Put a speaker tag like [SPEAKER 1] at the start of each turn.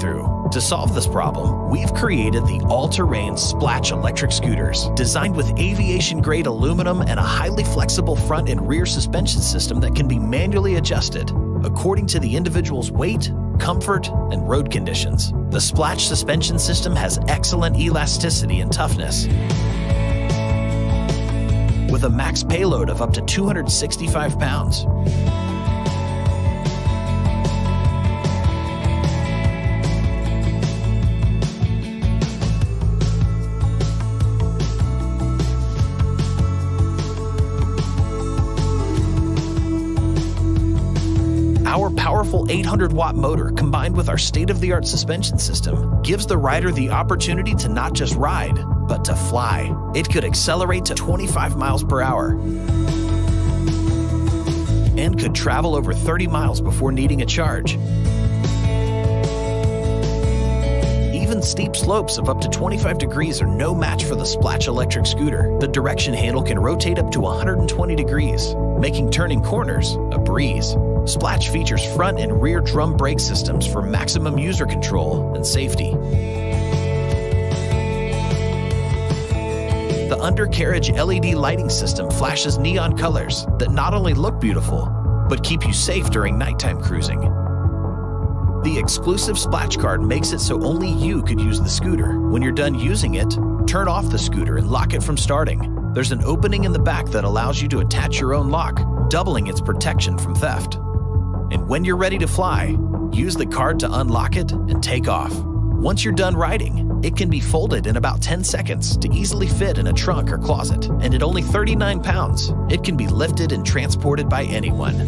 [SPEAKER 1] through. To solve this problem, we've created the all-terrain Splatch electric scooters, designed with aviation-grade aluminum and a highly flexible front and rear suspension system that can be manually adjusted according to the individual's weight, comfort, and road conditions. The Splatch suspension system has excellent elasticity and toughness, with a max payload of up to 265 pounds. Our powerful 800-watt motor, combined with our state-of-the-art suspension system, gives the rider the opportunity to not just ride, but to fly. It could accelerate to 25 miles per hour and could travel over 30 miles before needing a charge. Even steep slopes of up to 25 degrees are no match for the Splatch electric scooter. The direction handle can rotate up to 120 degrees, making turning corners a breeze. Splatch features front and rear drum brake systems for maximum user control and safety. The undercarriage LED lighting system flashes neon colors that not only look beautiful, but keep you safe during nighttime cruising. The exclusive Splatch card makes it so only you could use the scooter. When you're done using it, turn off the scooter and lock it from starting. There's an opening in the back that allows you to attach your own lock, doubling its protection from theft. And when you're ready to fly, use the card to unlock it and take off. Once you're done riding, it can be folded in about 10 seconds to easily fit in a trunk or closet. And at only 39 pounds, it can be lifted and transported by anyone.